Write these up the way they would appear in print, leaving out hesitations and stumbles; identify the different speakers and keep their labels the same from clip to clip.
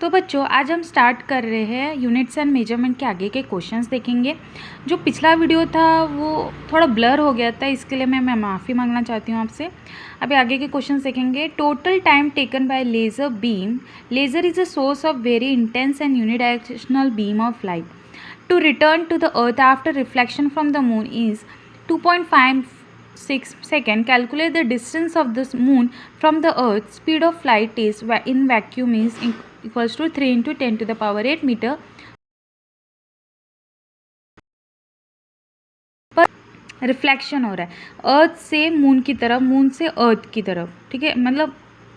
Speaker 1: तो बच्चों आज हम स्टार्ट कर रहे हैं यूनिट्स एंड मेजरमेंट के आगे के क्वेश्चंस देखेंगे। जो पिछला वीडियो था वो थोड़ा ब्लर हो गया था, इसके लिए मैं माफ़ी मांगना चाहती हूँ आपसे। अभी आगे के क्वेश्चंस देखेंगे। Total time taken by laser beam. Laser is a source of very intense and unidirectional beam of light to return to the earth after reflection from the moon is 2.56 second. Calculate the distance of the moon from the earth. Speed of light is in vacuum is equals to 3 into 10 to the power 8 metre पर reflection हो रहा है अर्थ से moon की तरफ, moon से अर्थ की तरफ। ठीक है, मतलब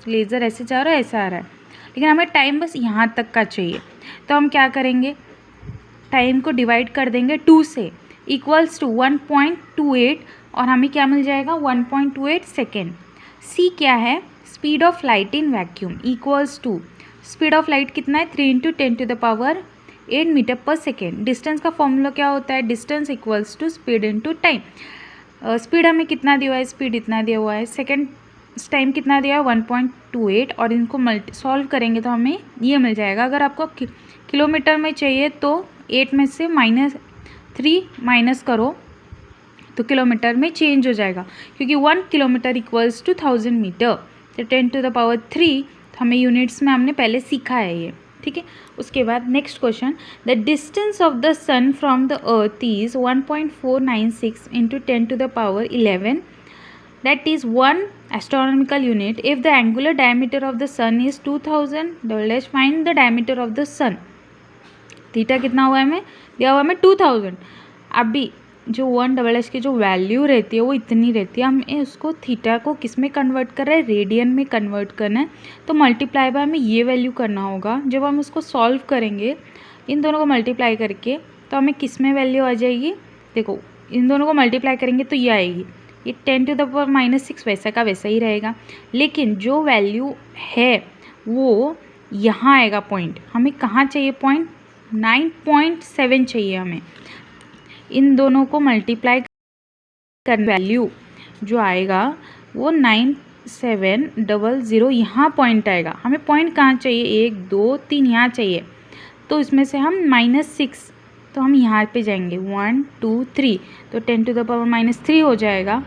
Speaker 1: लेज़र ऐसे जा रहा है, ऐसा आ रहा है, लेकिन हमें टाइम बस यहाँ तक का चाहिए। तो हम क्या करेंगे, टाइम को डिवाइड कर देंगे 2 से, इक्वल्स टू 1.28 और हमें क्या मिल जाएगा 1.28 सेकेंड। सी क्या है, speed of light in vacuum equals to, speed of light कितना है 3 into 10 to the power 8 metre per second. Distance का फॉर्मूला क्या होता है, distance equals to speed into time. Speed हमें कितना दिया हुआ है, स्पीड इतना दिया हुआ है, सेकेंड टाइम कितना दिया है 1.28 और इनको सॉल्व करेंगे तो हमें ये मिल जाएगा। अगर आपको किलोमीटर में चाहिए तो 8 में से -3 माइनस करो तो किलोमीटर में चेंज हो जाएगा, क्योंकि 1 किलोमीटर इक्वल्स टू 1000 मीटर। तो 10 to the power 3 हमें यूनिट्स में हमने पहले सीखा है ये। ठीक है, उसके बाद next question, the distance of the sun from the earth is 1.496 into 10 to the power 11, that is 1 astronomical unit. If the angular diameter of the sun is 2000, find the diameter of the sun. Theta कितना हुआ है हमें, दिया हुआ हमें 2000। अभी जो 1 की जो वैल्यू रहती है वो इतनी रहती है, हमें उसको थीटा को किस में कन्वर्ट कर रहे हैं, रेडियन में कन्वर्ट करना है। तो मल्टीप्लाई बाय हमें ये वैल्यू करना होगा। जब हम उसको सॉल्व करेंगे इन दोनों को मल्टीप्लाई करके तो हमें किस में वैल्यू आ जाएगी, देखो इन दोनों को मल्टीप्लाई करेंगे तो ये आएगी, ये 10 to the power -6 वैसा का वैसा ही रहेगा, लेकिन जो वैल्यू है वो यहाँ आएगा पॉइंट। हमें कहाँ चाहिए पॉइंट, 9.7 चाहिए हमें। इन दोनों को मल्टीप्लाई कर वैल्यू जो आएगा वो 9700 यहाँ पॉइंट आएगा। हमें पॉइंट कहाँ चाहिए, 1 2 3 यहाँ चाहिए, तो इसमें से हम -6, तो हम यहाँ पे जाएंगे 1 2 3, तो 10 to the power -3 हो जाएगा।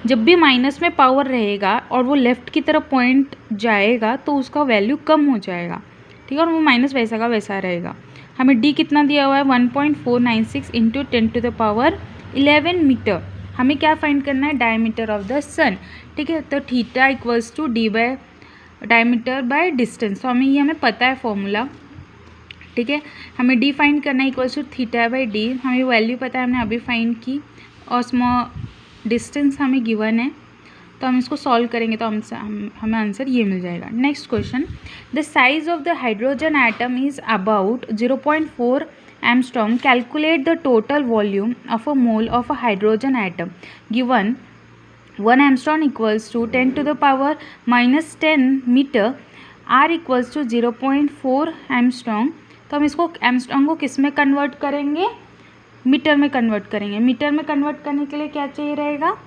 Speaker 1: जब भी माइनस में पावर रहेगा और वो लेफ़्ट की तरफ पॉइंट जाएगा तो उसका वैल्यू कम हो जाएगा। ठीक है, और वो माइनस वैसा का वैसा रहेगा। हमें डी कितना दिया हुआ है 1.496 into 10 to the power 11 metre. हमें क्या फाइंड करना है, डायमीटर ऑफ द सन। ठीक है, तो theta equals to D by diameter by distance. तो हमें पता है फॉर्मूला। ठीक है, हमें डी फाइंड करना है equals to theta by D. हमें वैल्यू पता है, हमने अभी फाइंड की, और डिस्टेंस हमें गिवन है, तो हम इसको सॉल्व करेंगे तो हमें आंसर ये मिल जाएगा। Next question, the size of the hydrogen atom is about 0.4 angstrom. Calculate the total volume of a mole of a hydrogen atom given 1 angstrom equals to 10 to the power -10 metre, R equals to 0.4 angstrom. तो हम इसको angstrom को किस में convert करेंगे, metre में convert करेंगे। Metre में कन्वर्ट करने के लिए क्या चाहिए रहेगा,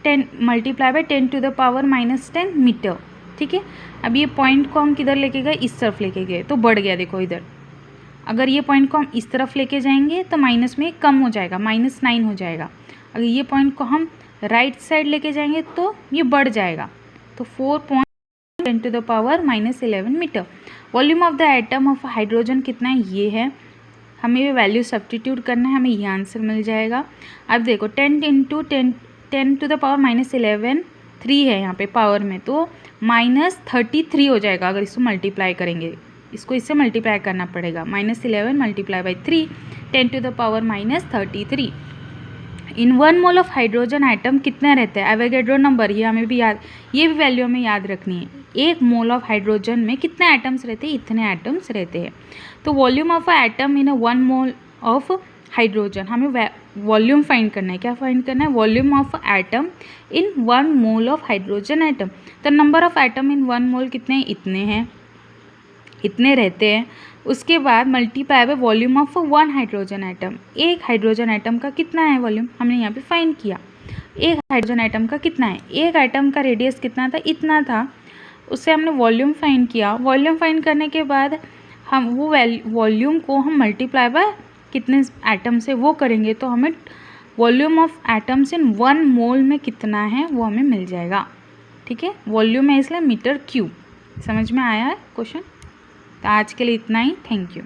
Speaker 1: 10 multiply by 10 to the power -10 metre. ठीक है, अब ये पॉइंट को हम किधर लेके गए, इस तरफ लेके गए तो बढ़ गया, देखो इधर। अगर ये पॉइंट को हम इस तरफ लेके जाएंगे तो माइनस में कम हो जाएगा, -9 हो जाएगा। अगर ये पॉइंट को हम राइट साइड लेके जाएंगे तो ये बढ़ जाएगा, तो 4.10 to the power -11 metre. Volume of the atom of hydrogen कितना है, ये है। हमें ये वैल्यू सब्स्टिट्यूट करना है, हमें ये आंसर मिल जाएगा। अब देखो 10 into 10 to the power -11, 3 है यहाँ पे पावर में, तो -33 हो जाएगा। अगर इसको मल्टीप्लाई करेंगे, इसको इससे मल्टीप्लाई करना पड़ेगा, -11 multiply by 3, 10 to the power -33। In 1 mole of hydrogen atom कितना रहता है, एवोगैड्रो नंबर, ये हमें भी याद, ये भी वैल्यू हमें याद रखनी है। 1 मोल ऑफ हाइड्रोजन में कितने एटम्स रहते हैं, इतने एटम्स रहते हैं। तो volume of a atom in 1 mole of hydrogen, हमें वॉल्यूम फाइंड करना है। क्या फाइंड करना है, volume of atom in 1 mole of hydrogen atom. तो नंबर ऑफ एटम इन 1 मोल कितने हैं, इतने हैं, इतने रहते हैं। उसके बाद multiply by volume of 1 hydrogen atom. एक हाइड्रोजन एटम का कितना है वॉल्यूम, हमने यहाँ पे फाइंड किया। एक हाइड्रोजन एटम का कितना है, एक एटम का रेडियस कितना था, इतना था। उससे हमने वॉल्यूम फाइंड किया। वॉल्यूम फाइंड करने के बाद हम वो वॉल्यूम को हम मल्टीप्लाई बाय कितने एटम से वो करेंगे, तो हमें वॉल्यूम ऑफ एटम्स इन 1 मोल में कितना है वो हमें मिल जाएगा। ठीक है, वॉल्यूम है इसलिए मीटर क्यूब। समझ में आया है क्वेश्चन? तो आज के लिए इतना ही। Thank you.